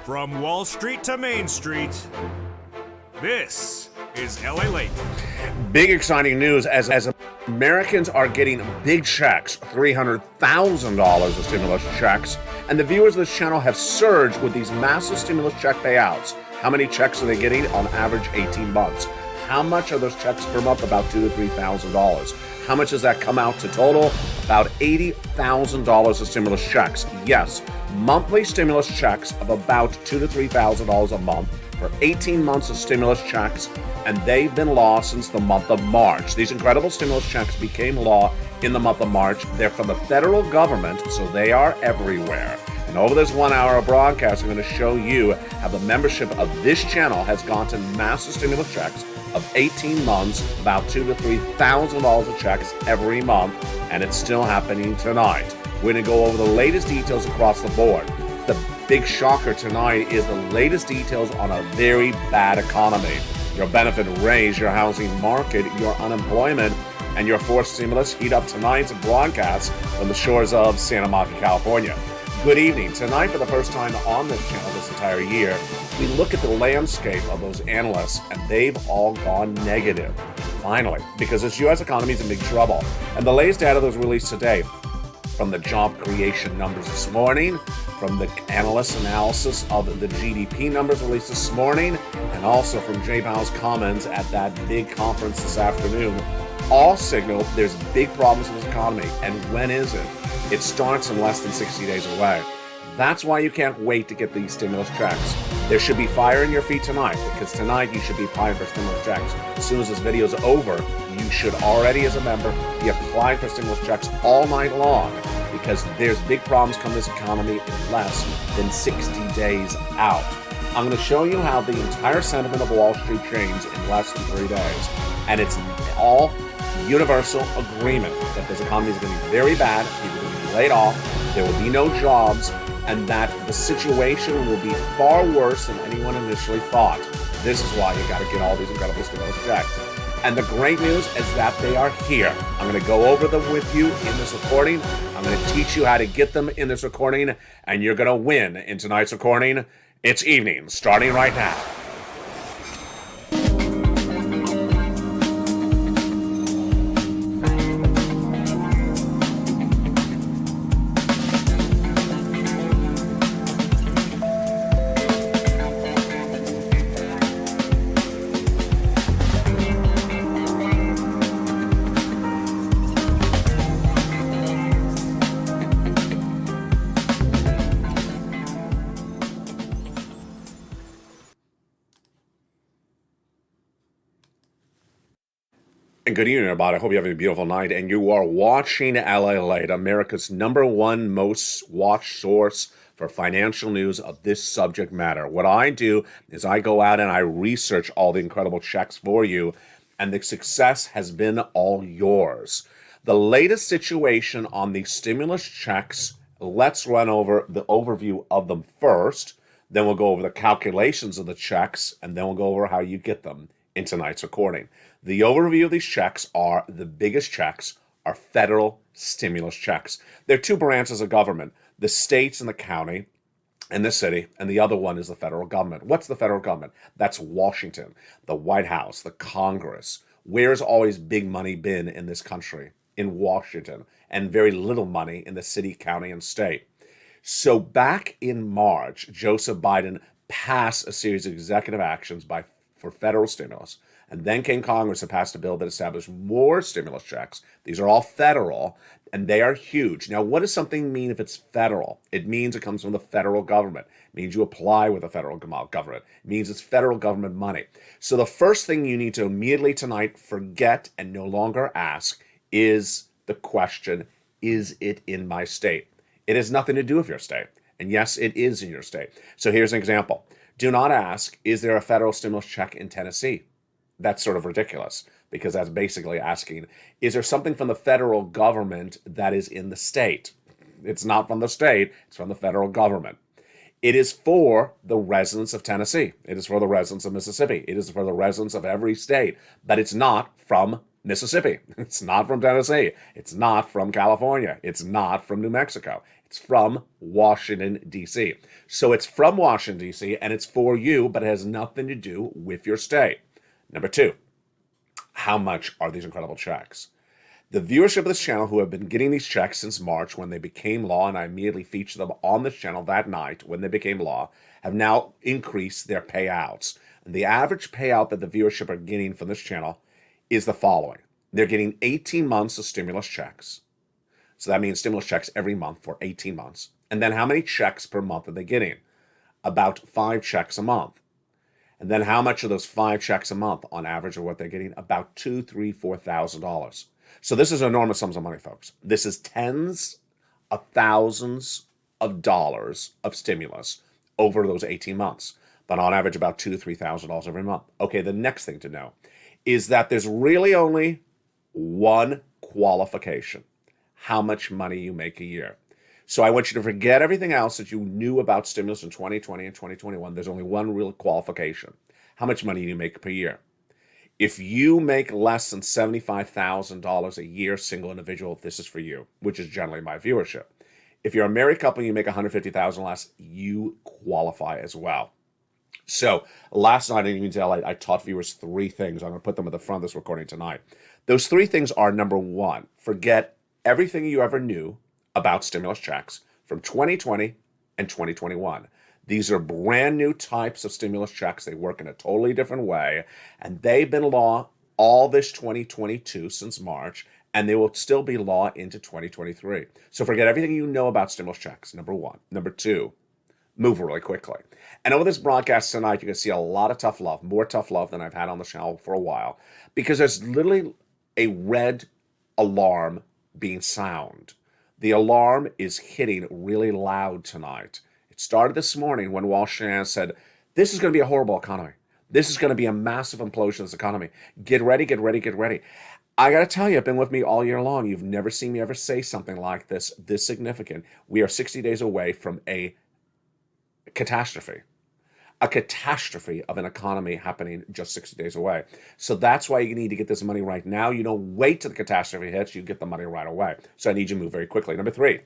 From Wall Street to Main Street, this is LALATE. Big exciting news as Americans are getting big checks, $300,000 of stimulus checks, and the viewers of this channel have surged with these massive stimulus check payouts. How many checks are they getting? On average, 18 months. How much are those checks per month? About $2,000 to $3,000. How much does that come out to total? About $80,000 of stimulus checks. Yes, monthly stimulus checks of about $2,000 to $3,000 a month for 18 months of stimulus checks, and they've been law since the month of March. These incredible stimulus checks became law in the month of March. They're from the federal government, so they are everywhere. And over this 1 hour of broadcast, I'm going to show you how the membership of this channel has gotten massive stimulus checks of 18 months, about $2,000 to $3,000 of checks every month, and it's still happening tonight. We're going to go over the latest details across the board. The big shocker tonight is the latest details on a very bad economy. Your benefit raise, your housing market, your unemployment, and your forced stimulus heat up tonight's broadcast from the shores of Santa Monica, California. Good evening. Tonight, for the first time on this channel this entire year, we look at the landscape of those analysts, and they've all gone negative. Finally, because this U.S. economy is in big trouble. And the latest data that was released today, from the job creation numbers this morning, from the analyst analysis of the GDP numbers released this morning, and also from Jay Powell's comments at that big conference this afternoon, all signal there's big problems with this economy. And when is it? It starts in less than 60 days away. That's why you can't wait to get these stimulus checks. There should be fire in your feet tonight, because tonight you should be applying for stimulus checks. As soon as this video is over, you should already, as a member, be applying for stimulus checks all night long, because there's big problems come this economy in less than 60 days out. I'm going to show you how the entire sentiment of Wall Street changed in less than 3 days. And it's all universal agreement that this economy is going to be very bad, people are going to be laid off, there will be no jobs, and that the situation will be far worse than anyone initially thought. This is why you got to get all these incredible stimulus checks. And the great news is that they are here. I'm going to go over them with you in this recording. I'm going to teach you how to get them in this recording, and you're going to win in tonight's recording. It's evening, starting right now. And good evening, everybody. I hope you're having a beautiful night. And you are watching LALATE, America's #1 most watched source for financial news of this subject matter. What I do is I go out and I research all the incredible checks for you, and the success has been all yours. The latest situation on the stimulus checks, let's run over the overview of them first. Then we'll go over the calculations of the checks, and then we'll go over how you get them in tonight's recording. The overview of these checks are the biggest checks are federal stimulus checks. There are two branches of government, the states and the county and the city, and the other one is the federal government. What's the federal government? That's Washington, the White House, the Congress. Where's always big money been in this country? In Washington, and very little money in the city, county, and state. So back in March, Joseph Biden passed a series of executive actions for federal stimulus. And then came Congress and passed a bill that established more stimulus checks. These are all federal, and they are huge. Now, what does something mean if it's federal? It means it comes from the federal government. It means you apply with the federal government. It means it's federal government money. So the first thing you need to immediately tonight forget and no longer ask is the question, is it in my state? It has nothing to do with your state. And yes, it is in your state. So here's an example. Do not ask, is there a federal stimulus check in Tennessee? That's sort of ridiculous, because that's basically asking, is there something from the federal government that is in the state? It's not from the state, it's from the federal government. It is for the residents of Tennessee. It is for the residents of Mississippi. It is for the residents of every state, but it's not from Mississippi. It's not from Tennessee. It's not from California. It's not from New Mexico. It's from Washington, D.C. So it's from Washington, D.C., and it's for you, but it has nothing to do with your state. Number two, how much are these incredible checks? The viewership of this channel who have been getting these checks since March when they became law, and I immediately featured them on this channel that night when they became law, have now increased their payouts. And the average payout that the viewership are getting from this channel is the following. They're getting 18 months of stimulus checks. So that means stimulus checks every month for 18 months. And then how many checks per month are they getting? About 5 checks a month. And then how much of those 5 checks a month on average are what they're getting? About $2,000, $3,000, $4,000. So this is enormous sums of money, folks. This is tens of thousands of dollars of stimulus over those 18 months. But on average, about $2,000 to $3,000 every month. Okay, the next thing to know is that there's really only one qualification: how much money you make a year. So I want you to forget everything else that you knew about stimulus in 2020 and 2021. There's only one real qualification: how much money you make per year. If you make less than $75,000 a year, single individual, this is for you, which is generally my viewership. If you're a married couple and you make $150,000 less, you qualify as well. So last night, I taught viewers 3 things. I'm going to put them at the front of this recording tonight. Those 3 things are: number 1, forget everything you ever knew about stimulus checks from 2020 and 2021. These are brand new types of stimulus checks. They work in a totally different way, and they've been law all this 2022 since March, and they will still be law into 2023. So forget everything you know about stimulus checks, number 1. Number 2, move really quickly. And over this broadcast tonight, you can see a lot of tough love, more tough love than I've had on the channel for a while, because there's literally a red alarm being sound. The alarm is hitting really loud tonight. It started this morning when Wall Street said, this is going to be a horrible economy. This is going to be a massive implosion of this economy. Get ready, get ready, get ready. I got to tell you, I've been with me all year long. You've never seen me ever say something like this significant. We are 60 days away from a catastrophe of an economy happening just 60 days away. So that's why you need to get this money right now. You don't wait till the catastrophe hits. You get the money right away. So I need you to move very quickly. Number 3,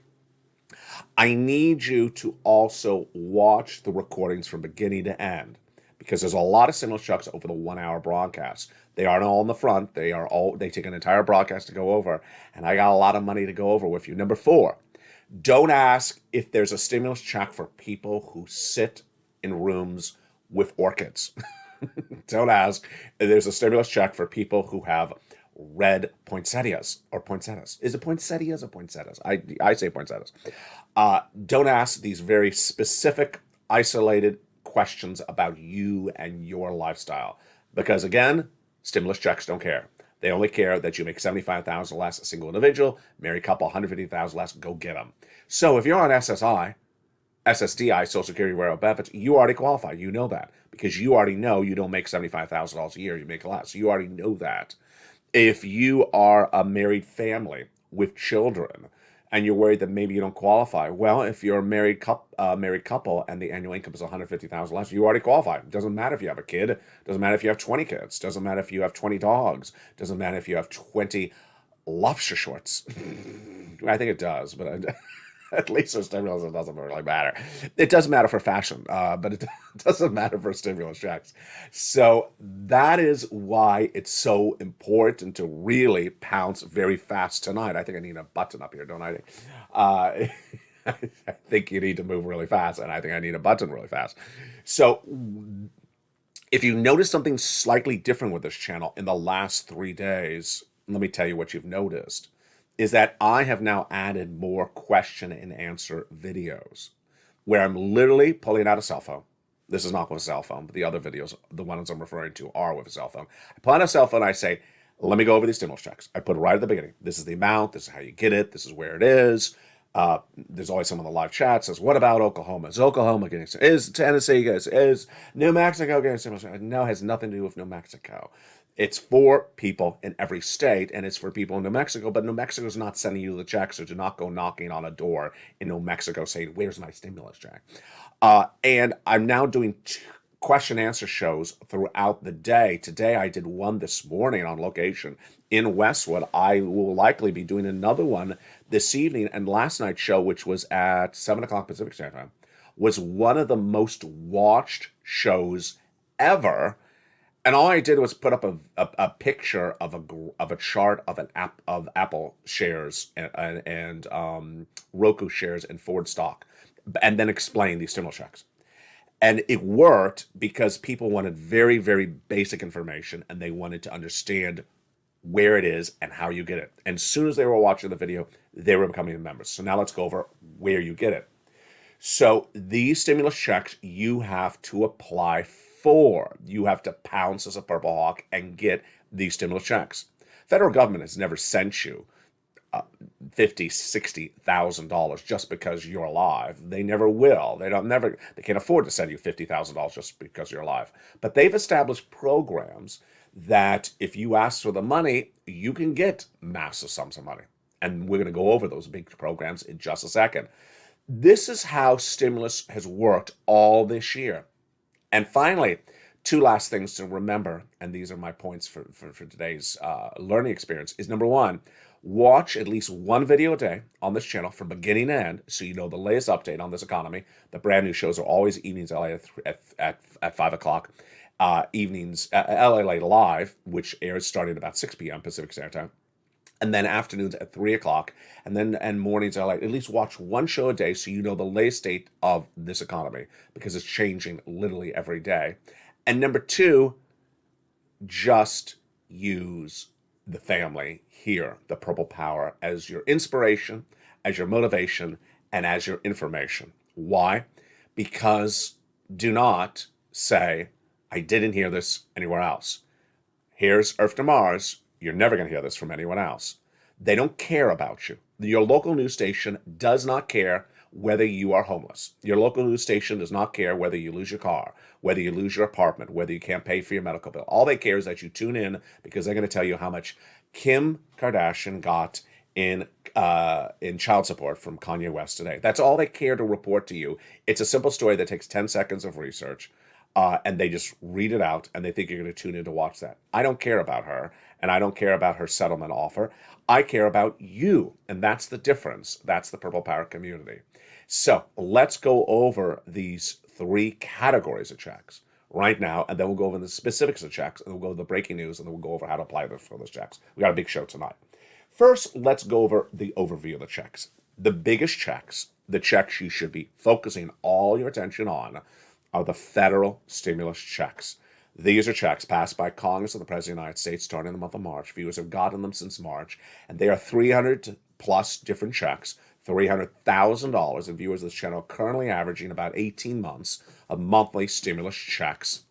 I need you to also watch the recordings from beginning to end, because there's a lot of stimulus checks over the 1-hour broadcast. They aren't all in the front. They take an entire broadcast to go over, and I got a lot of money to go over with you. Number 4, don't ask if there's a stimulus check for people who sit in rooms with orchids. Don't ask if there's a stimulus check for people who have red poinsettias or poinsettias. Is it poinsettias or poinsettias? I say poinsettias. Don't ask these very specific, isolated questions about you and your lifestyle, because again, stimulus checks don't care. They only care that you make $75,000 less, a single individual, married couple, $150,000 less. Go get them. So if you're on SSDI, Social Security Rural Benefits, you already qualify. You know that, because you already know you don't make $75,000 a year. You make less. You already know that. If you are a married family with children and you're worried that maybe you don't qualify, well, if you're a married couple and the annual income is $150,000 less, you already qualify. It doesn't matter if you have a kid. It doesn't matter if you have 20 kids. It doesn't matter if you have 20 dogs. It doesn't matter if you have 20 lobster shorts. I think it does, but at least for stimulus, it doesn't really matter. It does matter for fashion, but it doesn't matter for stimulus checks. So that is why it's so important to really pounce very fast tonight. I think I need a button up here, don't I? I think you need to move really fast, and I think I need a button really fast. So if you notice something slightly different with this channel in the last 3 days, let me tell you what you've noticed, is that I have now added more question and answer videos where I'm literally pulling out a cell phone. This is not with a cell phone, but the other videos, the ones I'm referring to, are with a cell phone. I pull out a cell phone, I say, let me go over these stimulus checks. I put it right at the beginning. This is the amount, this is how you get it, this is where it is. There's always someone in the live chat says, what about Oklahoma? Is Oklahoma getting, is Tennessee, is New Mexico getting stimulus? No, it has nothing to do with New Mexico. It's for people in every state, and it's for people in New Mexico, but New Mexico is not sending you the check, so do not go knocking on a door in New Mexico saying, where's my stimulus check? And I'm now doing question answer shows throughout the day. Today I did one this morning on location in Westwood. I will likely be doing another one this evening. And last night's show, which was at 7 o'clock Pacific Standard Time, was one of the most watched shows ever. And all I did was put up a picture of a chart of Apple shares and Roku shares and Ford stock, and then explain these stimulus checks. And it worked because people wanted very, very basic information, and they wanted to understand where it is and how you get it. And as soon as they were watching the video, they were becoming members. So now let's go over where you get it. So these stimulus checks you have to apply for. You have to pounce as a purple hawk and get these stimulus checks. Federal government has never sent you $50,000, $60,000 just because you're alive. They never will. They can't afford to send you $50,000 just because you're alive. But they've established programs that if you ask for the money, you can get massive sums of money. And we're going to go over those big programs in just a second. This is how stimulus has worked all this year. And finally, two last things to remember, and these are my points for today's learning experience, is number one, watch at least one video a day on this channel from beginning to end so you know the latest update on this economy. The brand new shows are always evenings at 5 o'clock. Evenings, LALATE Live, which airs starting at about 6 p.m. Pacific Standard Time. And then afternoons at 3 o'clock, and mornings are like, at least watch one show a day so you know the latest state of this economy, because it's changing literally every day. And number two, just use the family here, the Purple Power, as your inspiration, as your motivation, and as your information. Why? Because do not say, I didn't hear this anywhere else. Here's Earth to Mars. You're never going to hear this from anyone else. They don't care about you. Your local news station does not care whether you are homeless. Your local news station does not care whether you lose your car, whether you lose your apartment, whether you can't pay for your medical bill. All they care is that you tune in because they're going to tell you how much Kim Kardashian got in child support from Kanye West today. That's all they care to report to you. It's a simple story that takes 10 seconds of research. And they just read it out, and they think you're going to tune in to watch that. I don't care about her, and I don't care about her settlement offer. I care about you, and that's the difference. That's the Purple Power community. So let's go over these three categories of checks right now, and then we'll go over the specifics of checks, and then we'll go over the breaking news, and then we'll go over how to apply for those checks. We got a big show tonight. First, let's go over the overview of the checks. The biggest checks, the checks you should be focusing all your attention on, are the federal stimulus checks. These are checks passed by Congress and the President of the United States starting in the month of March. Viewers have gotten them since March, and they are 300 plus different checks, $300,000, and viewers of this channel are currently averaging about 18 months of monthly stimulus checks.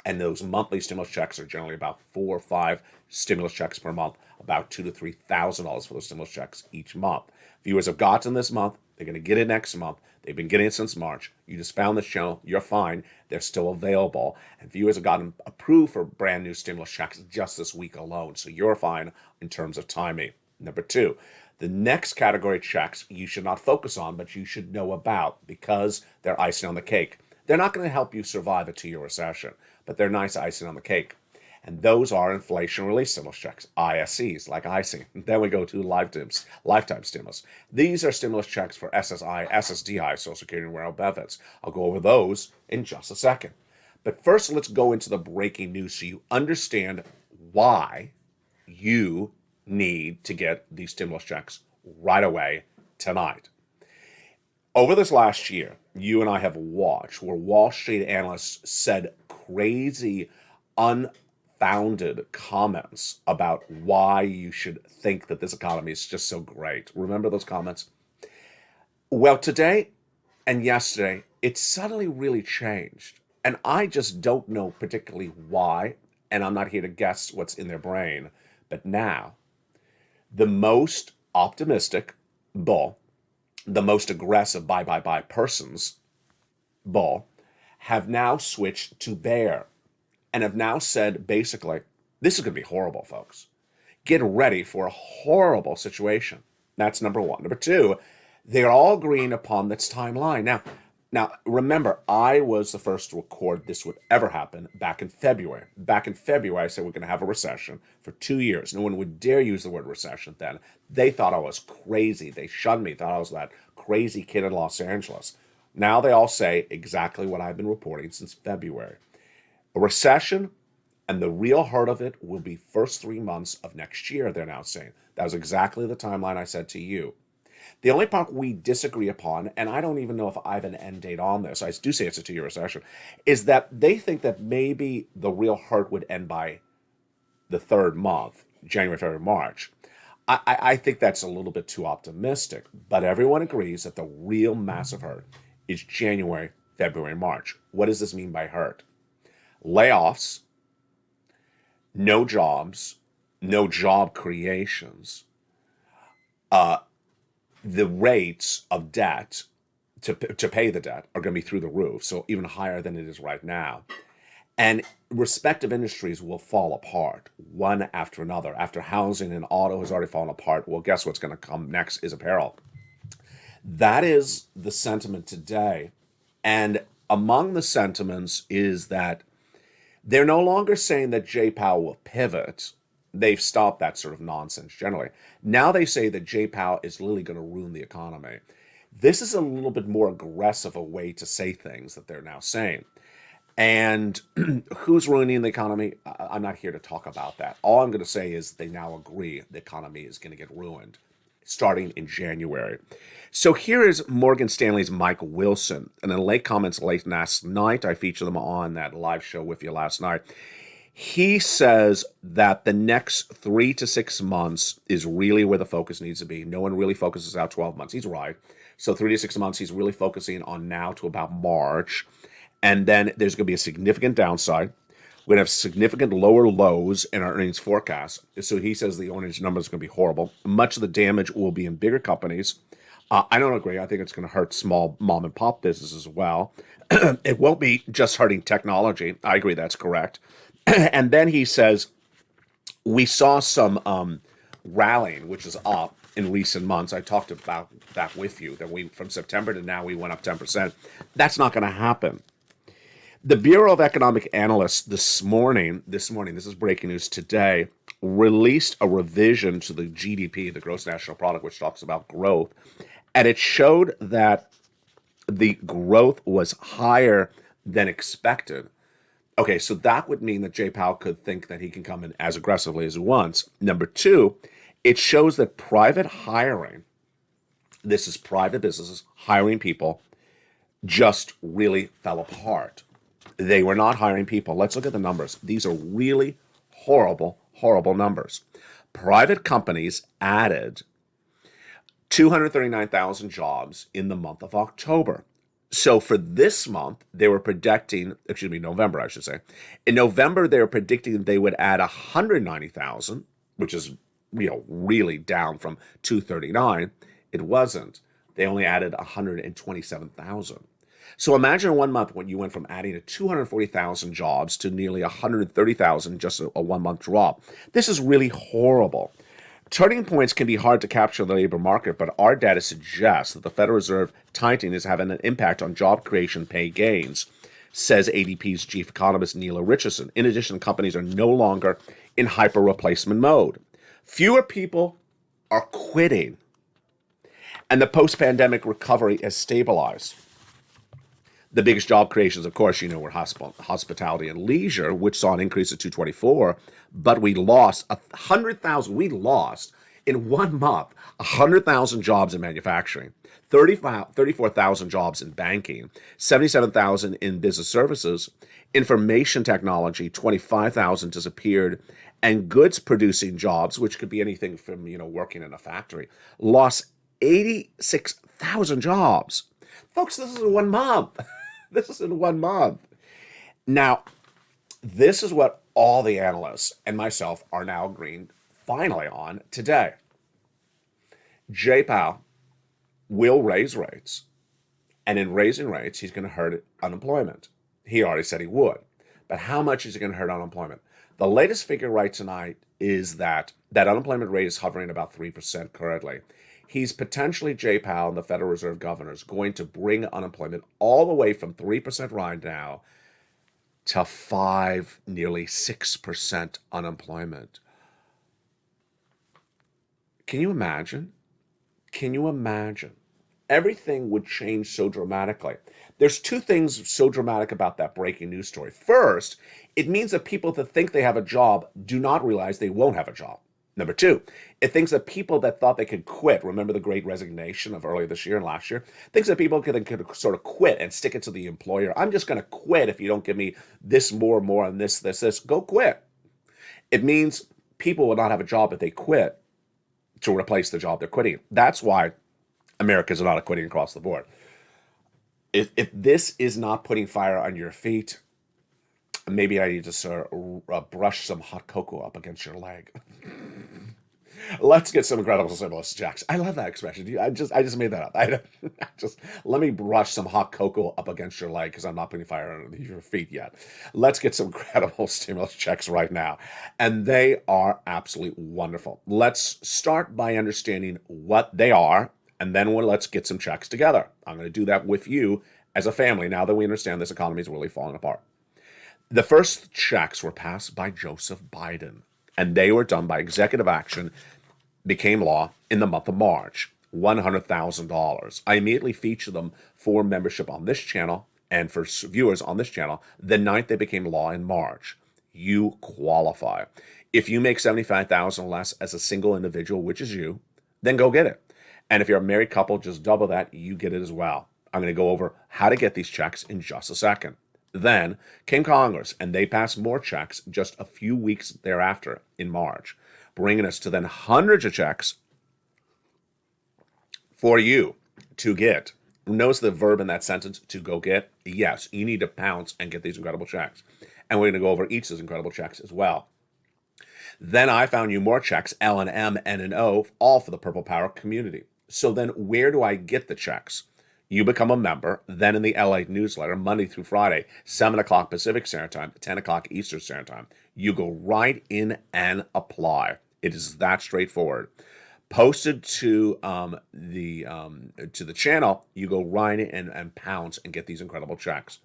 And those monthly stimulus checks are generally about 4 or 5 stimulus checks per month, about $2,000 to $3,000 for those stimulus checks each month. Viewers have gotten this month. They're going to get it next month. They've been getting it since March. You just found this channel. You're fine. They're still available. And viewers have gotten approved for brand new stimulus checks just this week alone. So you're fine in terms of timing. Number two, the next category of checks you should not focus on, but you should know about because they're icing on the cake. They're not going to help you survive a 2-year recession, but they're nice icing on the cake. And those are inflation relief stimulus checks, ISCs, like icing. Then we go to lifetime stimulus. These are stimulus checks for SSI, SSDI, Social Security and Rural Benefits. I'll go over those in just a second. But first, let's go into the breaking news so you understand why you need to get these stimulus checks right away tonight. Over this last year, you and I have watched where Wall Street analysts said crazy, unfounded comments about why you should think that this economy is just so great. Remember those comments? Well, today and yesterday, it suddenly really changed. And I just don't know particularly why, and I'm not here to guess what's in their brain. But now, the most optimistic bull, the most aggressive buy persons bull, have now switched to bear and have now said basically, this is going to be horrible, folks. Get ready for a horrible situation. That's number one. Number two, they're all agreeing upon this timeline. Now, Now, remember, I was the first to record this would ever happen back in February. Back in February, I said we're going to have a recession for 2 years. No one would dare use the word recession then. They thought I was crazy. They shunned me, thought I was that crazy kid in Los Angeles. Now they all say exactly what I've been reporting since February. A recession, and the real heart of it will be first 3 months of next year, they're now saying. That was exactly the timeline I said to you. The only part we disagree upon, and I don't even know if I have an end date on this, I do say it's a 2-year recession, is that they think that maybe the real hurt would end by the third month, January, February, March. I think that's a little bit too optimistic, but everyone agrees that the real massive hurt is January, February, March. What does this mean by hurt? Layoffs, no jobs, no job creations, the rates of debt to pay the debt are going to be through the roof, so even higher than it is right now. And respective industries will fall apart one after another. After housing and auto has already fallen apart, well, guess what's going to come next is apparel. That is the sentiment today. And among the sentiments is that they're no longer saying that Jay Powell will pivot. They've stopped that sort of nonsense generally. Now they say that Jay Powell is literally going to ruin the economy. This is a little bit more aggressive a way to say things that they're now saying. And who's ruining the economy? I'm not here to talk about that. All I'm going to say is they now agree the economy is going to get ruined starting in January. So here is Morgan Stanley's Mike Wilson. And in late comments late last night, I featured them on that live show with you last night. He says that the next 3 to 6 months is really where the focus needs to be. No one really focuses out 12 months. He's right. So 3 to 6 months, he's really focusing on now to about March. And then there's going to be a significant downside. We're going to have significant lower lows in our earnings forecast. So he says the earnings numbers are going to be horrible. Much of the damage will be in bigger companies. I don't agree. I think it's going to hurt small mom and pop businesses as well. It won't be just hurting technology. I agree, that's correct. And then he says, we saw some rallying, which is up in recent months. I talked about that with you, that we from September to now we went up 10%. That's not going to happen. The Bureau of Economic Analysts this morning, this is breaking news today, released a revision to the GDP, the gross national product, which talks about growth. And it showed that the growth was higher than expected. Okay, so that would mean that Jay Powell could think that he can come in as aggressively as he wants. Number two, it shows that private hiring, this is private businesses hiring people, just really fell apart. They were not hiring people. Let's look at the numbers. These are really horrible, horrible numbers. Private companies added 239,000 jobs in the month of October. So for this month, they were predicting, November, I should say. In November, they were predicting they would add 190,000, which is, really down from 239. It wasn't. They only added 127,000. So imagine 1 month when you went from adding to 240,000 jobs to nearly 130,000, just a 1 month drop. This is really horrible. Turning points can be hard to capture in the labor market, but our data suggests that the Federal Reserve tightening is having an impact on job creation pay gains, says ADP's chief economist Neela Richardson. In addition, companies are no longer in hyper replacement mode. Fewer people are quitting, and the post-pandemic recovery has stabilized. The biggest job creations, of course, were hospitality and leisure, which saw an increase of 224, but we lost 100,000. We lost in 1 month 100,000 jobs in manufacturing, 34,000 jobs in banking, 77,000 in business services, information technology, 25,000 disappeared, and goods producing jobs, which could be anything from working in a factory, lost 86,000 jobs. Folks, this is in 1 month. This is in 1 month. Now, this is what all the analysts and myself are now agreeing finally on today. Jay Powell will raise rates, and in raising rates, he's going to hurt unemployment. He already said he would. But how much is he going to hurt unemployment? The latest figure right tonight is that unemployment rate is hovering about 3% currently. He's potentially, Jay Powell and the Federal Reserve governors, going to bring unemployment all the way from 3% right now to 5, nearly 6% unemployment. Can you imagine? Can you imagine? Everything would change so dramatically. There's two things so dramatic about that breaking news story. First, it means that people that think they have a job do not realize they won't have a job. Number two, it thinks that people that thought they could quit, remember the great resignation of earlier this year and last year, thinks that people could sort of quit and stick it to the employer. I'm just going to quit if you don't give me this more, and this. Go quit. It means people will not have a job if they quit to replace the job they're quitting. That's why Americans are not quitting across the board. If this is not putting fire on your feet, maybe I need to brush some hot cocoa up against your leg. Let's get some incredible stimulus checks. I love that expression. I just made that up. Let me brush some hot cocoa up against your leg because I'm not putting fire on your feet yet. Let's get some incredible stimulus checks right now. And they are absolutely wonderful. Let's start by understanding what they are, and then let's get some checks together. I'm going to do that with you as a family now that we understand this economy is really falling apart. The first checks were passed by Joseph Biden, and they were done by executive action, became law in the month of March, $100,000. I immediately featured them for membership on this channel and for viewers on this channel the night they became law in March. You qualify. If you make $75,000 less as a single individual, which is you, then go get it. And if you're a married couple, just double that, you get it as well. I'm going to go over how to get these checks in just a second. Then came Congress, and they passed more checks just a few weeks thereafter in March, bringing us to then hundreds of checks for you to get. Notice the verb in that sentence, to go get. Yes, you need to pounce and get these incredible checks. And we're going to go over each of those incredible checks as well. Then I found you more checks, L and M, N and O, all for the Purple Power community. So then where do I get the checks? You become a member, then in the LA newsletter, Monday through Friday, 7 o'clock Pacific Standard Time, 10 o'clock Eastern Standard Time. You go right in and apply. It is that straightforward. Posted to the channel, you go right in and pounce and get these incredible checks.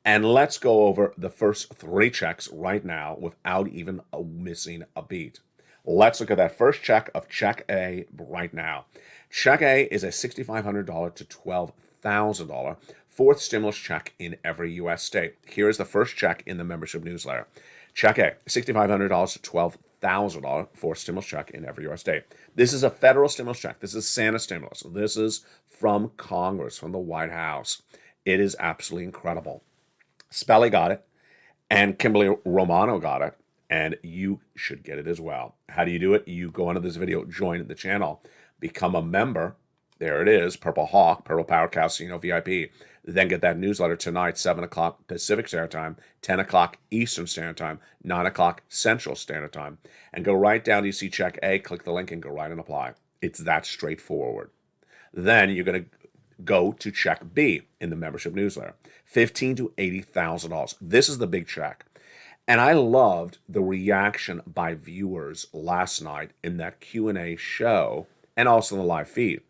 And let's go over the first 3 checks right now without even missing a beat. Let's look at that first check of Check A right now. Check A is a $6,500 to $12,000 fourth stimulus check in every U.S. state. Here is the first check in the membership newsletter. Check A, $6,500 to $12,000 fourth stimulus check in every U.S. state. This is a federal stimulus check. This is Santa stimulus. This is from Congress, from the White House. It is absolutely incredible. Spelly got it, and Kimberly Romano got it, and you should get it as well. How do you do it? You go under this video, join the channel, become a member. There it is, Purple Hawk, Purple Power Casino VIP. Then get that newsletter tonight, 7 o'clock Pacific Standard Time, 10 o'clock Eastern Standard Time, 9 o'clock Central Standard Time. And go right down, you see Check A, click the link and go right and apply. It's that straightforward. Then you're going to go to Check B in the membership newsletter, $15,000 to $80,000. This is the big check. And I loved the reaction by viewers last night in that Q&A show and also in the live feed.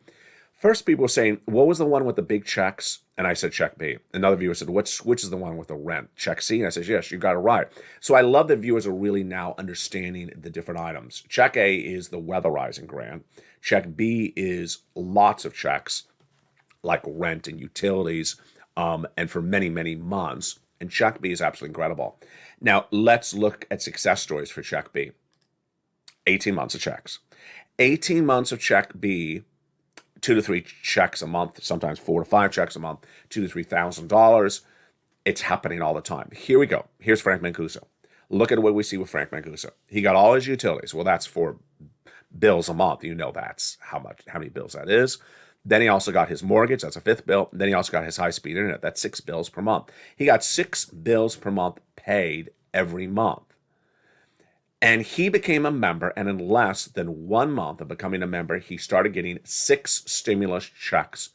First, people were saying, what was the one with the big checks? And I said, Check B. Another viewer said, which is the one with the rent? Check C? And I said, yes, you got it right. So I love that viewers are really now understanding the different items. Check A is the weatherizing grant. Check B is lots of checks like rent and utilities, and for many, many months. And Check B is absolutely incredible. Now, let's look at success stories for Check B. 18 months of checks. 18 months of Check B, 2 to 3 checks a month, sometimes 4 to 5 checks a month, $2,000 to $3,000. It's happening all the time. Here we go. Here's Frank Mancuso. Look at what we see with Frank Mancuso. He got all his utilities. Well, that's 4 bills a month. You know that's how many bills that is. Then he also got his mortgage. That's a 5th bill. Then he also got his high-speed internet. That's 6 bills per month. He got 6 bills per month paid every month. And he became a member, and in less than 1 month of becoming a member, he started getting 6 stimulus checks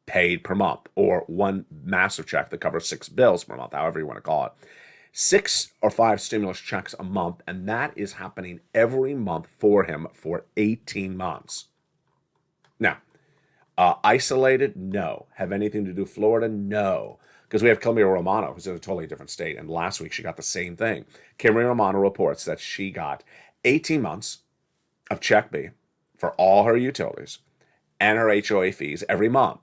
paid per month, or one massive check that covers 6 bills per month, however you want to call it. 6 or 5 stimulus checks a month, and that is happening every month for him for 18 months. Now, isolated? No. Have anything to do with Florida? No. Because we have Camila Romano, who's in a totally different state. And last week she got the same thing. Camila Romano reports that she got 18 months of Check B for all her utilities and her HOA fees every month.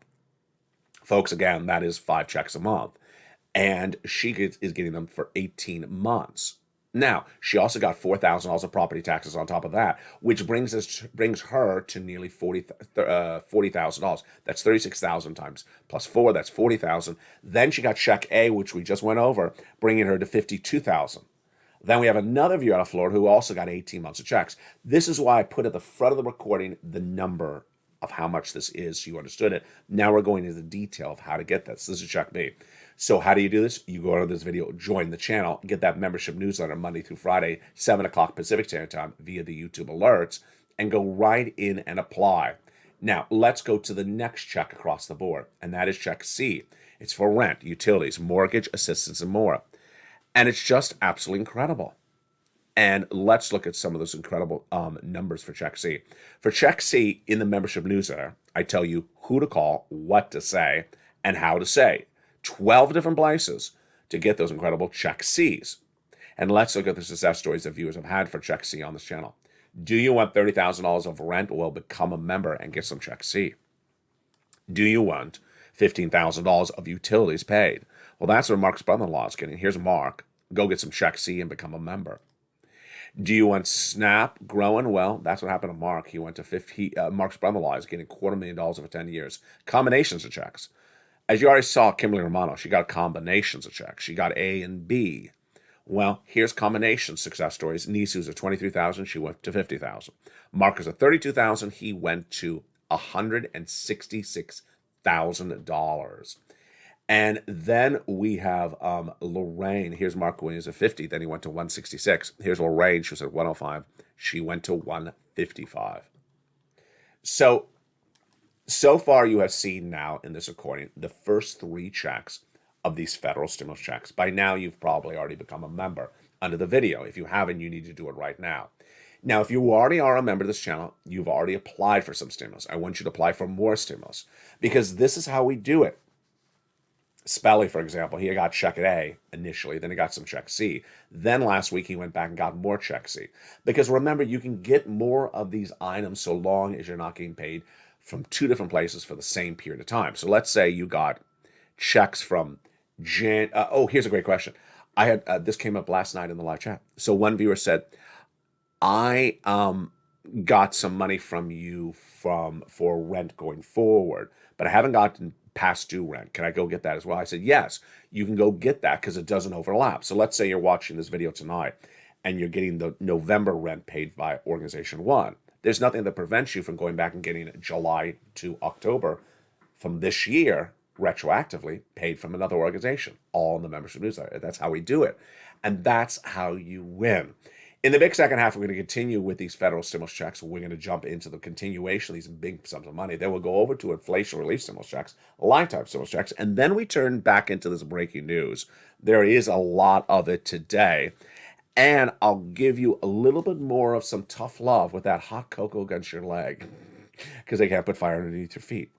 Folks, again, that is 5 checks a month. And she is getting them for 18 months. Now, she also got $4,000 of property taxes on top of that, which brings her to nearly $40,000. That's $36,000 times plus 4. That's $40,000. Then she got Check A, which we just went over, bringing her to $52,000. Then we have another viewer out of Florida who also got 18 months of checks. This is why I put at the front of the recording the number of how much this is, so you understood it. Now we're going into the detail of how to get this. This is Check B. So how do you do this? You go to this video, join the channel, get that membership newsletter Monday through Friday, 7 o'clock Pacific Standard Time via the YouTube alerts, and go right in and apply. Now, let's go to the next check across the board, and that is Check C. It's for rent, utilities, mortgage, assistance, and more. And it's just absolutely incredible. And let's look at some of those incredible numbers for Check C. For Check C, in the membership newsletter, I tell you who to call, what to say, and how to say. 12 different places to get those incredible Check Cs. And let's look at the success stories that viewers have had for Check C on this channel. Do you want $30,000 of rent? Well, become a member and get some Check C. Do you want $15,000 of utilities paid? Well, that's what Mark's brother-in-law is getting. Here's Mark. Go get some Check C and become a member. Do you want SNAP growing? Well, that's what happened to Mark. He went to Mark's brother-in-law is getting $250,000 over 10 years. Combinations of checks. As you already saw, Kimberly Romano, she got combinations of checks. She got A and B. Well, here's combination success stories. Niece, who's at $23,000, she went to $50,000. Mark is at $32,000. He went to $166,000. And then we have Lorraine. Here's Mark when he was at 50. Then he went to 166. Here's Lorraine. She was at 105. She went to 155. So far, you have seen now in this recording the first 3 checks of these federal stimulus checks. By now, you've probably already become a member under the video. If you haven't, you need to do it right now. Now, if you already are a member of this channel, you've already applied for some stimulus. I want you to apply for more stimulus because this is how we do it. Spelly, for example, he got Check A initially, then he got some Check C. Then last week he went back and got more Check C. Because remember, you can get more of these items so long as you're not getting paid from 2 different places for the same period of time. So let's say you got checks from here's a great question. I had this came up last night in the live chat. So one viewer said, I got some money from you for rent going forward, but I haven't gotten past due rent. Can I go get that as well? I said, yes, you can go get that because it doesn't overlap. So let's say you're watching this video tonight and you're getting the November rent paid by Organization 1. There's nothing that prevents you from going back and getting July to October from this year retroactively paid from another organization, all in the membership newsletter. That's how we do it. And that's how you win. In the big second half, we're going to continue with these federal stimulus checks. We're going to jump into the continuation of these big sums of money. Then we'll go over to inflation relief stimulus checks, lifetime stimulus checks, and then we turn back into this breaking news. There is a lot of it today. And I'll give you a little bit more of some tough love with that hot cocoa against your leg because they can't put fire underneath your feet.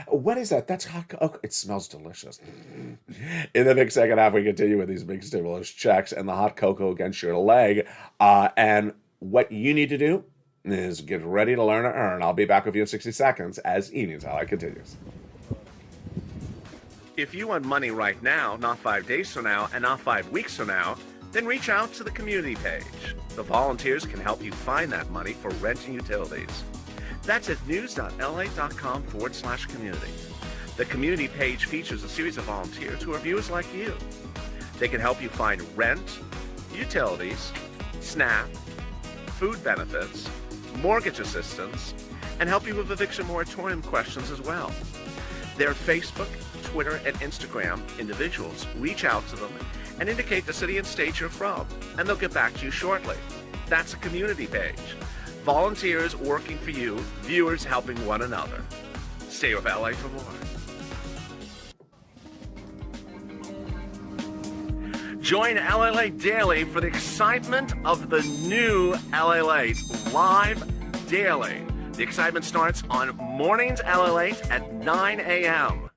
What is that? That's hot cocoa. It smells delicious. In the big second half, we continue with these big stimulus checks and the hot cocoa against your leg. And what you need to do is get ready to learn to earn. I'll be back with you in 60 seconds as Evenings Highlight continues. If you want money right now, not 5 days from now, and not 5 weeks from now, then reach out to the community page. The volunteers can help you find that money for rent and utilities. That's at news.la.com/community. The community page features a series of volunteers who are viewers like you. They can help you find rent, utilities, SNAP, food benefits, mortgage assistance, and help you with eviction moratorium questions as well. Their Facebook, Twitter, and Instagram individuals reach out to them and indicate the city and state you're from, and they'll get back to you shortly. That's a community page. Volunteers working for you, viewers helping one another. Stay with LA for more. Join LALATE Daily for the excitement of the new LALATE live daily The excitement starts on mornings LALATE at 9 a.m.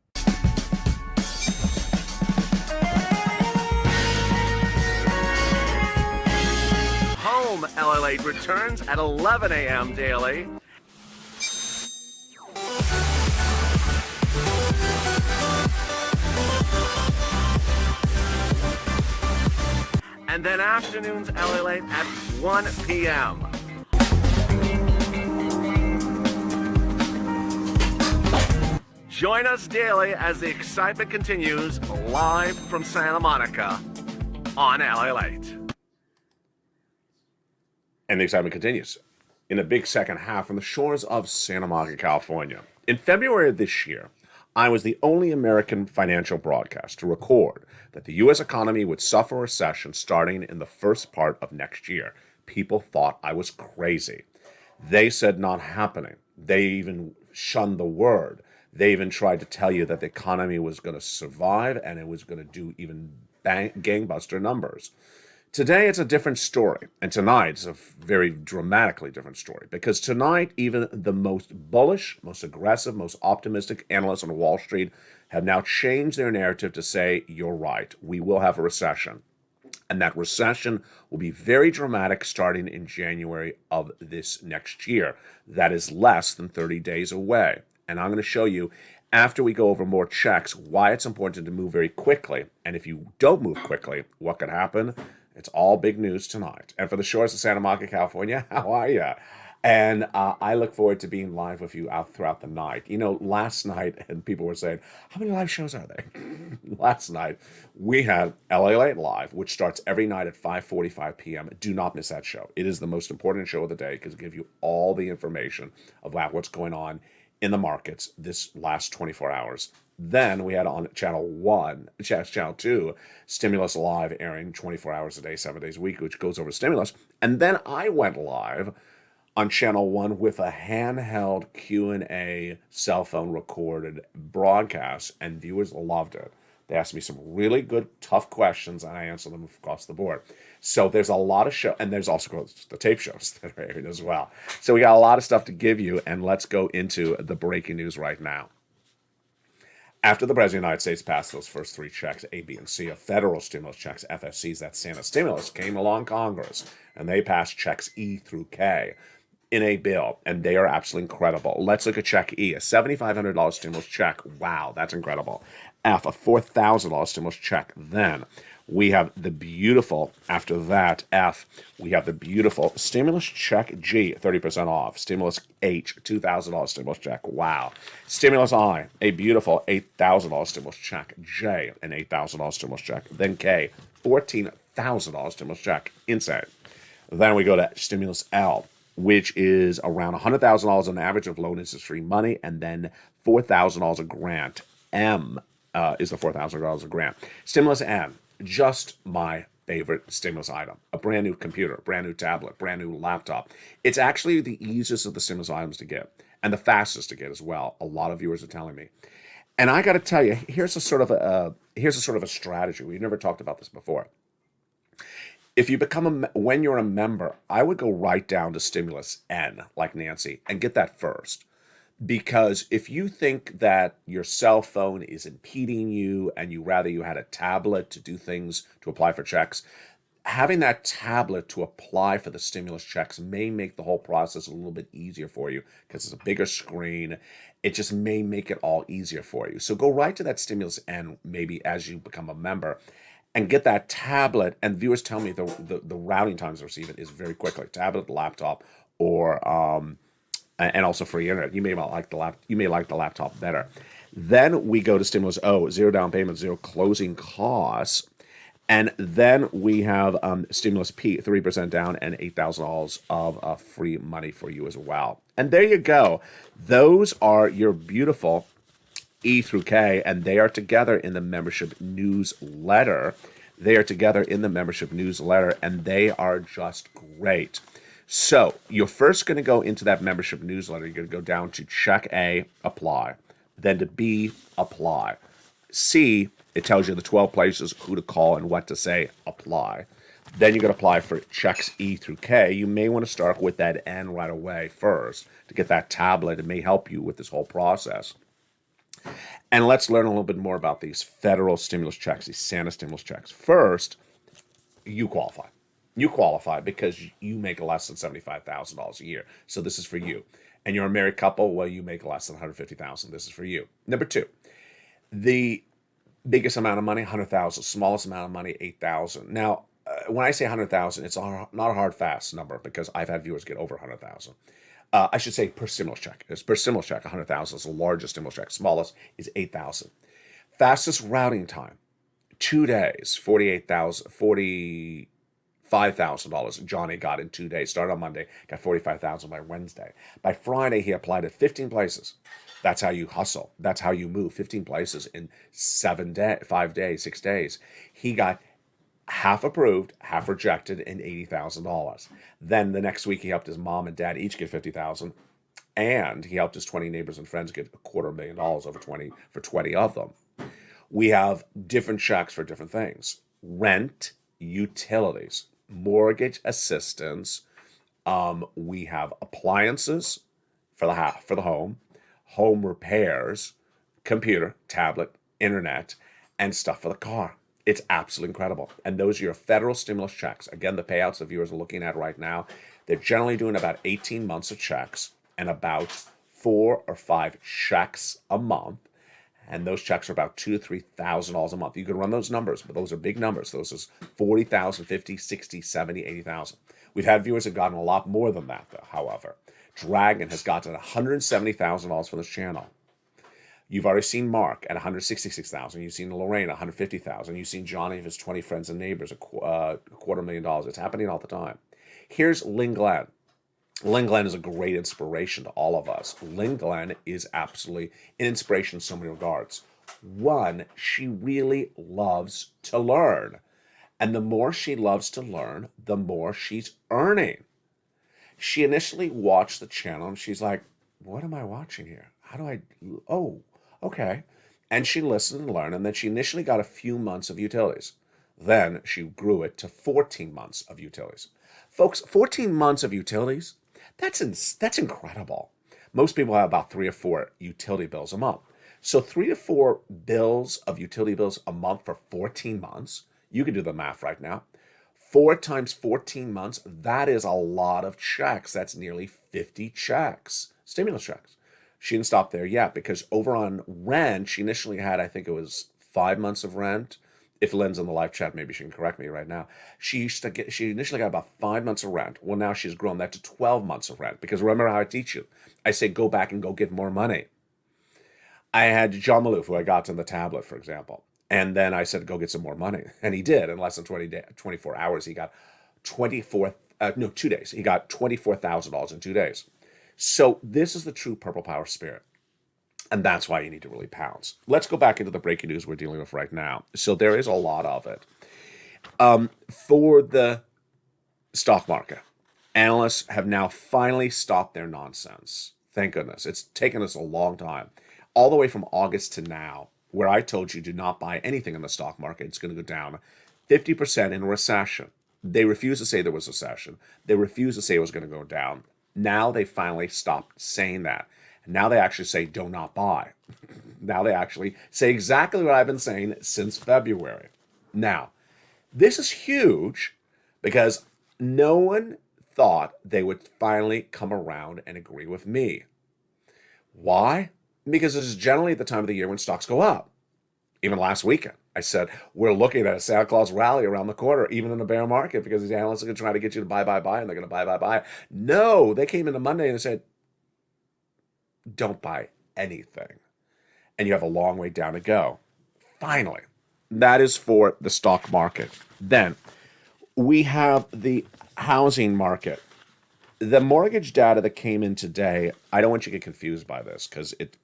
Home LALATE returns at 11 a.m. daily. And then afternoons LALATE at 1 p.m. Join us daily as the excitement continues live from Santa Monica on LALATE. And the excitement continues in a big second half from the shores of Santa Monica, California. In February of this year, I was the only American financial broadcast to record that the U.S. economy would suffer a recession starting in the first part of next year. People thought I was crazy. They said not happening. They even shunned the word. They even tried to tell you that the economy was going to survive and it was going to do even gangbuster numbers. Today, it's a different story. And tonight, it's a very dramatically different story. Because tonight, even the most bullish, most aggressive, most optimistic analysts on Wall Street have now changed their narrative to say, you're right, we will have a recession. And that recession will be very dramatic starting in January of this next year. That is less than 30 days away. And I'm going to show you, after we go over more checks, why it's important to move very quickly. And if you don't move quickly, what could happen? It's all big news tonight. And for the shores of Santa Monica, California, how are you? And I look forward to being live with you out throughout the night. You know, last night, and people were saying, how many live shows are there? Last night, we had LALATE Live, which starts every night at 5:45 p.m. Do not miss that show. It is the most important show of the day because it gives you all the information about what's going on in the markets this last 24 hours. Then we had on Channel 2, Stimulus Live, airing 24 hours a day, 7 days a week, which goes over stimulus. And then I went live on Channel 1 with a handheld Q&A cell phone recorded broadcast, and viewers loved it. They asked me some really good, tough questions, and I answered them across the board. So there's a lot of show, and there's also the tape shows that are airing as well. So we got a lot of stuff to give you, and let's go into the breaking news right now. After the President of the United States passed those first three checks, A, B, and C, of federal stimulus checks, FSCs, that's Santa stimulus, came along Congress, and they passed checks E through K in a bill, and they are absolutely incredible. Let's look at check E, a $7,500 stimulus check. Wow, that's incredible. F, a $4,000 stimulus check. Then we have the beautiful, after that, F, we have the beautiful stimulus check G, 30% off. Stimulus H, $2,000 stimulus check. Wow. Stimulus I, a beautiful $8,000 stimulus check. J, an $8,000 stimulus check. Then K, $14,000 stimulus check. Insane. Then we go to stimulus L, which is around $100,000 on average of loan interest-free money, and then $4,000 a grant. M is the $4,000 a grant. Stimulus N, just my favorite stimulus item. A brand new computer, brand new tablet, brand new laptop. It's actually the easiest of the stimulus items to get, and the fastest to get as well. A lot of viewers are telling me. And I got to tell you, here's a sort of a strategy. We've never talked about this before. If you when you're a member, I would go right down to stimulus N, like Nancy, and get that first. Because if you think that your cell phone is impeding you and you had a tablet to do things, to apply for checks, having that tablet to apply for the stimulus checks may make the whole process a little bit easier for you because it's a bigger screen. It just may make it all easier for you. So go right to that stimulus N, maybe as you become a member, and get that tablet. And viewers tell me the routing times to receive it is very quickly. Tablet, laptop, or and also free internet. You may like the laptop better. Then we go to stimulus O, zero down payment, zero closing costs. And then we have stimulus P, 3% down and $8,000 of free money for you as well. And there you go. Those are your beautiful E through K, and they are together in the membership newsletter. They are together in the membership newsletter, and they are just great. So you're first going to go into that membership newsletter. You're going to go down to check A, apply. Then to B, apply. C, it tells you the 12 places, who to call and what to say, apply. Then you're going to apply for checks E through K. You may want to start with that N right away first to get that tablet. It may help you with this whole process. And let's learn a little bit more about these federal stimulus checks, these Santa stimulus checks. First, you qualify. You qualify because you make less than $75,000 a year. So this is for you. And you're a married couple, well, you make less than $150,000. This is for you. Number two, the biggest amount of money, $100,000. Smallest amount of money, $8,000. Now, when I say $100,000, it's not a hard, fast number because I've had viewers get over $100,000. I should say per stimulus check. It's per stimulus check, $100,000 is the largest stimulus check. Smallest is $8,000. Fastest routing time, 2 days, $45,000. Johnny got in 2 days. Started on Monday, got $45,000 by Wednesday. By Friday, he applied at 15 places. That's how you hustle. That's how you move. 15 places in 5 days, 6 days. He got half approved, half rejected, and $80,000. Then the next week, he helped his mom and dad each get $50,000, and he helped his 20 neighbors and friends get $250,000 over 20 for 20 of them. We have different checks for different things: rent, utilities, mortgage assistance. We have appliances for the home repairs, computer, tablet, internet, and stuff for the car. It's absolutely incredible. And those are your federal stimulus checks. Again, the payouts the viewers are looking at right now, they're generally doing about 18 months of checks and about 4 or 5 checks a month. And those checks are about $2,000 to $3,000 a month. You can run those numbers, but those are big numbers. Those is $40,000, $50,000, $60,000, $70,000, $80,000. We've had viewers that have gotten a lot more than that, though, however. Dragon has gotten $170,000 from this channel. You've already seen Mark at $166,000. You've seen Lorraine at $150,000. You've seen Johnny and his 20 friends and neighbors $250,000. It's happening all the time. Here's Lynn Glenn. Lynn Glenn is a great inspiration to all of us. Lynn Glenn is absolutely an inspiration in so many regards. One, she really loves to learn. And the more she loves to learn, the more she's earning. She initially watched the channel and she's like, what am I watching here? Oh, okay. And she listened and learned, and then she initially got a few months of utilities. Then she grew it to 14 months of utilities. Folks, 14 months of utilities, that's incredible. Most people have about 3 or 4 utility bills a month. So 3 to 4 utility bills a month for 14 months. You can do the math right now. 4 times 14 months, that is a lot of checks. That's nearly 50 checks, stimulus checks. She didn't stop there yet because over on rent, she initially had, I think it was 5 months of rent. If Lynn's in the live chat, maybe she can correct me right now. She initially got about 5 months of rent. Well, now she's grown that to 12 months of rent because remember how I teach you. I say go back and go get more money. I had John Maloof, who I got on the tablet, for example. And then I said, go get some more money. And he did. In less than 24 hours, he got 2 days. He got $24,000 in 2 days. So this is the true Purple Power spirit. And that's why you need to really pounce. Let's go back into the breaking news we're dealing with right now. So there is a lot of it. For the stock market, analysts have now finally stopped their nonsense. Thank goodness. It's taken us a long time. All the way from August to now, where I told you do not buy anything in the stock market. It's going to go down 50% in a recession. They refused to say there was a recession. They refused to say it was going to go down. Now they finally stopped saying that. Now they actually say do not buy. Now they actually say exactly what I've been saying since February. Now, this is huge because no one thought they would finally come around and agree with me. Why? Because this is generally the time of the year when stocks go up. Even last weekend, I said, we're looking at a Santa Claus rally around the corner, even in the bear market, because these analysts are going to try to get you to buy, and they're going to buy. No, they came into Monday and said, don't buy anything. And you have a long way down to go. Finally, that is for the stock market. Then we have the housing market. The mortgage data that came in today, I don't want you to get confused by this because it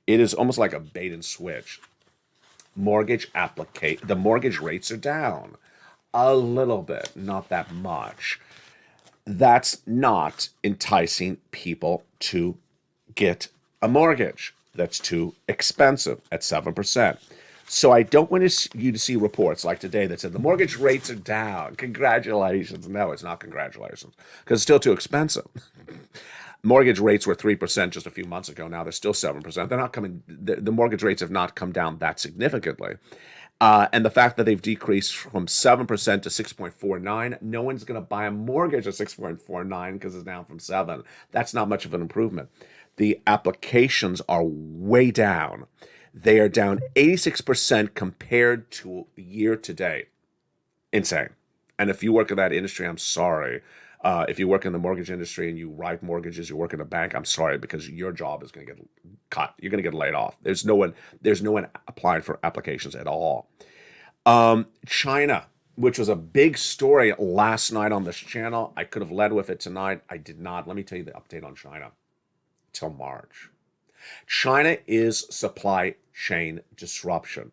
is almost like a bait and switch. The mortgage rates are down a little bit, not that much. That's not enticing people to get a mortgage. That's too expensive at 7%. So I don't want you to see reports like today that said the mortgage rates are down. Congratulations. No, it's not congratulations because it's still too expensive. Mortgage rates were 3% just a few months ago. Now they're still 7%. They're not coming. The mortgage rates have not come down that significantly. And the fact that they've decreased from 7% to 6.49, no one's going to buy a mortgage at 6.49 because it's down from 7. That's not much of an improvement. The applications are way down. They are down 86% compared to year to date. Insane. And if you work in that industry, I'm sorry. If you work in the mortgage industry and you write mortgages, you work in a bank, I'm sorry, because your job is going to get cut. You're going to get laid off. There's no one applying for applications at all. China, which was a big story last night on this channel. I could have led with it tonight. I did not. Let me tell you the update on China. Till March. China is supply chain disruption.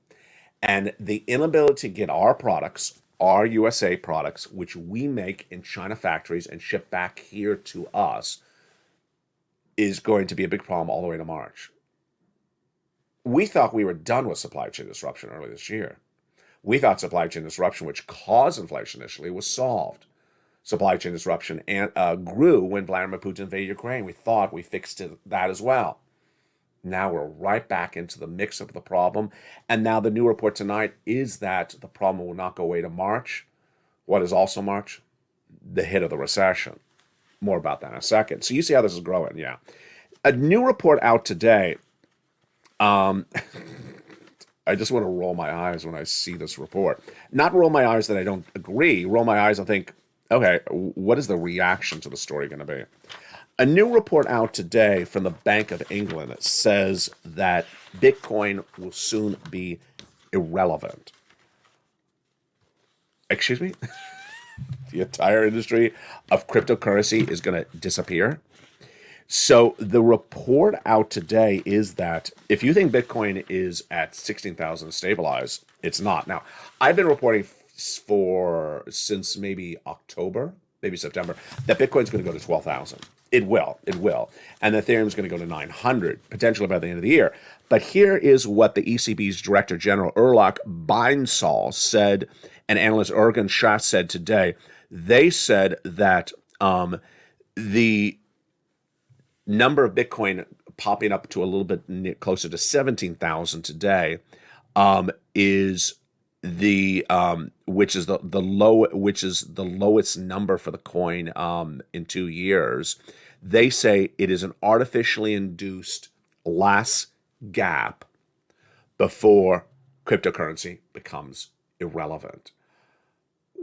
And the inability to get our products, our USA products, which we make in China factories and ship back here to us, is going to be a big problem all the way to March. We thought we were done with supply chain disruption early this year. We thought supply chain disruption, which caused inflation initially, was solved. Supply chain disruption grew when Vladimir Putin invaded Ukraine. We thought we fixed that as well. Now we're right back into the mix of the problem. And now the new report tonight is that the problem will not go away to March. What is also March? The hit of the recession. More about that in a second. So you see how this is growing, yeah. A new report out today. I just want to roll my eyes when I see this report. Not roll my eyes that I don't agree. Roll my eyes and think, okay, what is the reaction to the story going to be? A new report out today from the Bank of England says that Bitcoin will soon be irrelevant. Excuse me? The entire industry of cryptocurrency is going to disappear. So the report out today is that if you think Bitcoin is at 16,000 stabilized, it's not. Now, I've been reporting since maybe October, maybe September, that Bitcoin's going to go to 12,000. It will. And Ethereum is going to go to 900, potentially by the end of the year. But here is what the ECB's Director General Erlock Beinsall said, and analyst Ergen Shah said today. They said that the number of Bitcoin popping up to a little bit closer to 17,000 today is the which is the lowest number for the coin in 2 years. They say it is an artificially induced last gap before cryptocurrency becomes irrelevant.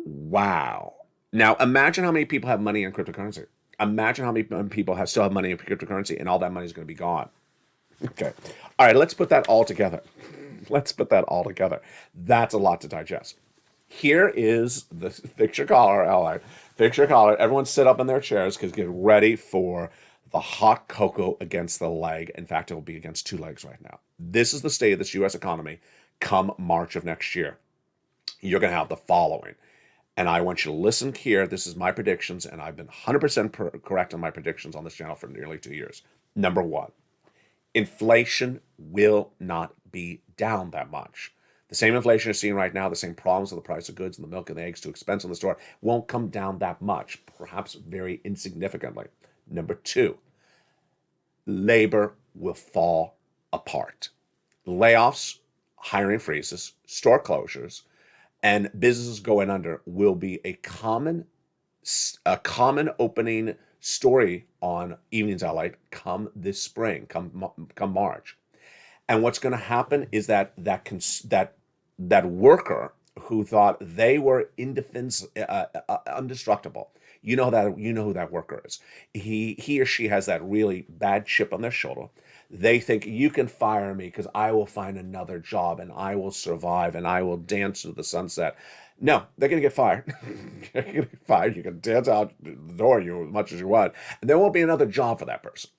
Wow. Now imagine how many people have money in cryptocurrency. Imagine how many people still have money in cryptocurrency, and all that money is going to be gone. Okay. All right, let's put that all together. That's a lot to digest. Here is the fix your collar, ally. Fix your collar. Everyone sit up in their chairs because get ready for the hot cocoa against the leg. In fact, it will be against two legs right now. This is the state of this U.S. economy come March of next year. You're going to have the following. And I want you to listen here. This is my predictions, and I've been 100% correct on my predictions on this channel for nearly 2 years. Number one, inflation will not be down that much. The same inflation you're seeing right now, the same problems with the price of goods and the milk and the eggs too expensive in the store, won't come down that much, perhaps very insignificantly. Number two, labor will fall apart. Layoffs, hiring freezes, store closures, and businesses going under will be a common opening story on Evenings LA come this spring, come March. And what's going to happen is that worker who thought they were indestructible. You know who that worker is. He or she has that really bad chip on their shoulder. They think you can fire me because I will find another job and I will survive and I will dance to the sunset. No, they're going to get fired. You're going to get fired. You can dance out the door as much as you want, and there won't be another job for that person.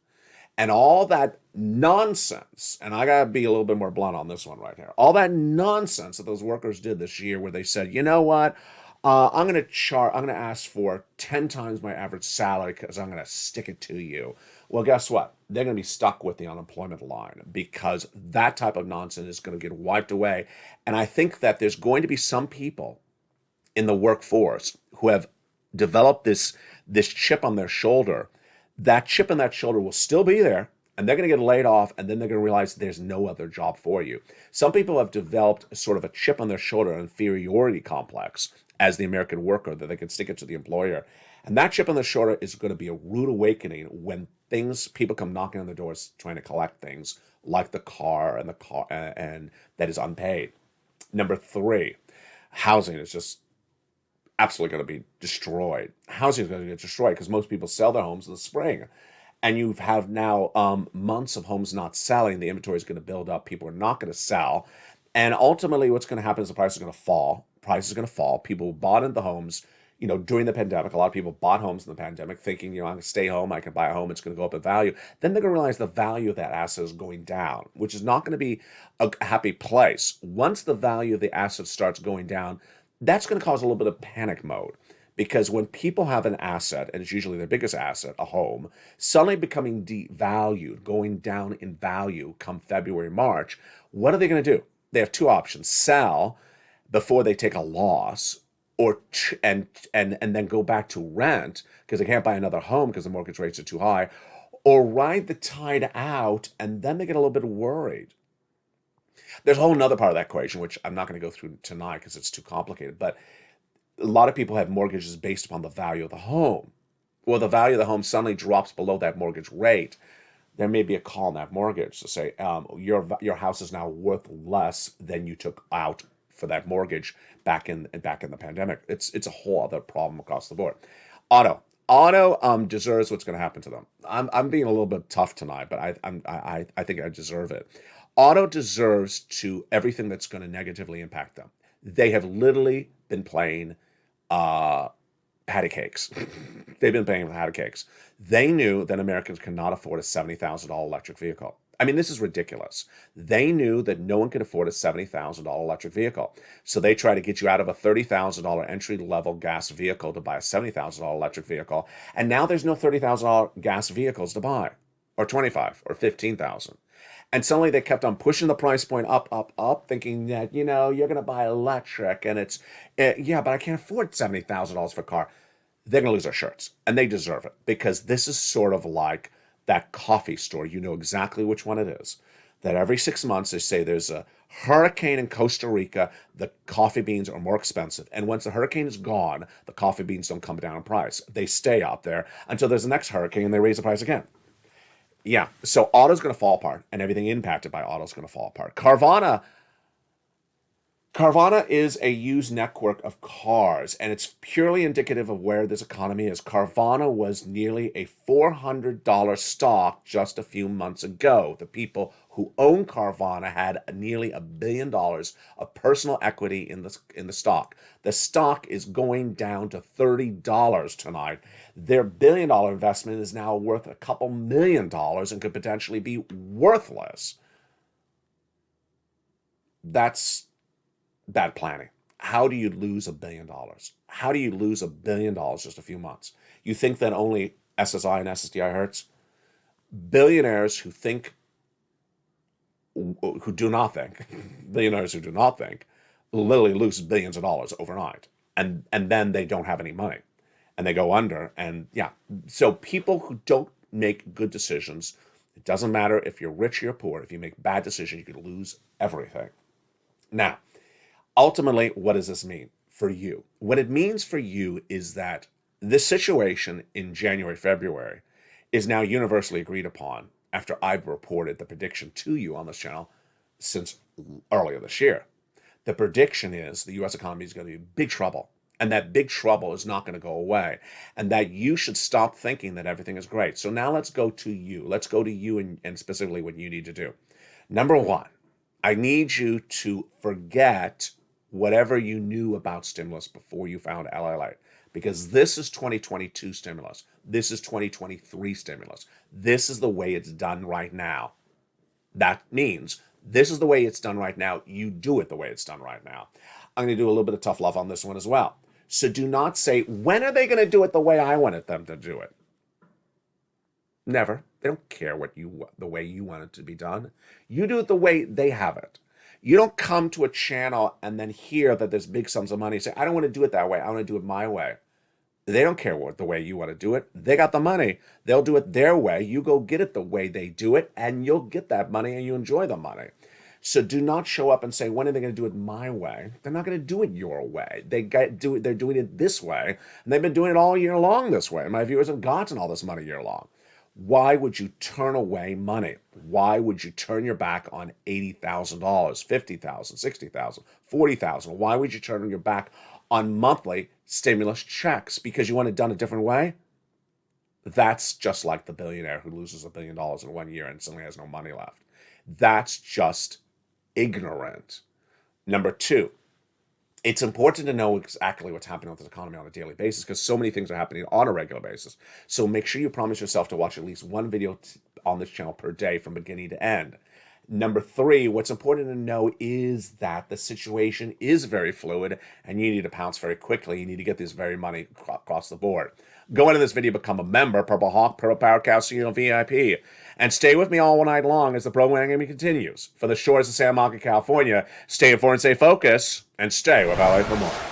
And all that nonsense, and I got to be a little bit more blunt on this one right here, all that nonsense that those workers did this year where they said, you know what, I'm going to ask for 10 times my average salary because I'm going to stick it to you. Well, guess what? They're going to be stuck with the unemployment line because that type of nonsense is going to get wiped away. And I think that there's going to be some people in the workforce who have developed this chip on their shoulder. That chip on that shoulder will still be there, and they're going to get laid off, and then they're going to realize there's no other job for you. Some people have developed a sort of a chip on their shoulder, an inferiority complex as the American worker that they can stick it to the employer. And that chip on the shoulder is going to be a rude awakening when people come knocking on the doors trying to collect things like the car and that is unpaid. Number three, housing is just absolutely going to be destroyed. Housing is going to get destroyed because most people sell their homes in the spring. And you have now months of homes not selling. The inventory is going to build up. People are not going to sell. And ultimately, what's going to happen is the price is going to fall. Price is going to fall. People who bought into homes, during the pandemic, a lot of people bought homes in the pandemic thinking, I'm going to stay home. I can buy a home. It's going to go up in value. Then they're going to realize the value of that asset is going down, which is not going to be a happy place. Once the value of the asset starts going down, that's going to cause a little bit of panic mode. Because when people have an asset, and it's usually their biggest asset, a home, suddenly becoming devalued, going down in value come February, March, what are they going to do? They have two options: sell before they take a loss, and then go back to rent because they can't buy another home because the mortgage rates are too high, or ride the tide out, and then they get a little bit worried. There's a whole nother part of that equation, which I'm not going to go through tonight because it's too complicated, but a lot of people have mortgages based upon the value of the home. Well, the value of the home suddenly drops below that mortgage rate. There may be a call on that mortgage to say your house is now worth less than you took out for that mortgage back in the pandemic. It's a whole other problem across the board. Auto deserves what's going to happen to them. I'm being a little bit tough tonight, but I think I deserve it. Auto deserves to everything that's going to negatively impact them. They have literally been playing patty cakes. They've been paying patty cakes. They knew that Americans cannot afford a $70,000 electric vehicle. I mean, this is ridiculous. They knew that no one could afford a $70,000 electric vehicle. So they try to get you out of a $30,000 entry-level gas vehicle to buy a $70,000 electric vehicle. And now there's no $30,000 gas vehicles to buy, or $25,000 or $15,000. And suddenly they kept on pushing the price point up, thinking that, you're going to buy electric, and but I can't afford $70,000 for a car. They're going to lose their shirts, and they deserve it, because this is sort of like that coffee store. You know exactly which one it is. That every 6 months they say there's a hurricane in Costa Rica, the coffee beans are more expensive. And once the hurricane is gone, the coffee beans don't come down in price. They stay up there until there's the next hurricane, and they raise the price again. Yeah, so auto's going to fall apart, and everything impacted by auto's going to fall apart. Carvana is a used network of cars, and it's purely indicative of where this economy is. Carvana was nearly a $400 stock just a few months ago. The people who own Carvana had nearly $1 billion of personal equity in the stock. The stock is going down to $30 tonight. Their $1 billion investment is now worth a couple $1 million and could potentially be worthless. That's bad planning. How do you lose $1 billion? How do you lose $1 billion just a few months? You think that only SSI and SSDI hurts? Billionaires who do not think, literally lose billions of dollars overnight. And then they don't have any money. And they go under. And yeah, so people who don't make good decisions, it doesn't matter if you're rich or you're poor, if you make bad decisions, you can lose everything. Now, ultimately, what does this mean for you? What it means for you is that this situation in January, February is now universally agreed upon after I've reported the prediction to you on this channel since earlier this year. The prediction is the U.S. economy is going to be in big trouble, and that big trouble is not going to go away, and that you should stop thinking that everything is great. So now let's go to you. Let's go to you and specifically what you need to do. Number one, I need you to forget whatever you knew about stimulus before you found LALATE, because this is 2022 stimulus. This is 2023 stimulus. This is the way it's done right now. That means this is the way it's done right now. You do it the way it's done right now. I'm going to do a little bit of tough love on this one as well. So do not say, when are they going to do it the way I wanted them to do it? Never. They don't care the way you want it to be done. You do it the way they have it. You don't come to a channel and then hear that there's big sums of money and say, I don't want to do it that way. I want to do it my way. They don't care the way you want to do it. They got the money. They'll do it their way. You go get it the way they do it, and you'll get that money and you enjoy the money. So do not show up and say, when are they going to do it my way? They're not going to do it your way. They're doing it this way, and they've been doing it all year long this way. My viewers have gotten all this money year long. Why would you turn away money? Why would you turn your back on $80,000, $50,000, $60,000, $40,000? Why would you turn your back on monthly stimulus checks? Because you want it done a different way? That's just like the billionaire who loses $1 billion in 1 year and suddenly has no money left. That's just ignorant. Number two, it's important to know exactly what's happening with this economy on a daily basis because so many things are happening on a regular basis. So make sure you promise yourself to watch at least one video on this channel per day from beginning to end. Number three, what's important to know is that the situation is very fluid and you need to pounce very quickly. You need to get this very money across the board. Go into this video, become a member, Purple Hawk, Purple Power Cow, VIP, and stay with me all night long as the programming continues. For the shores of San Marcos, California, stay informed, stay focused, and stay with LA for more.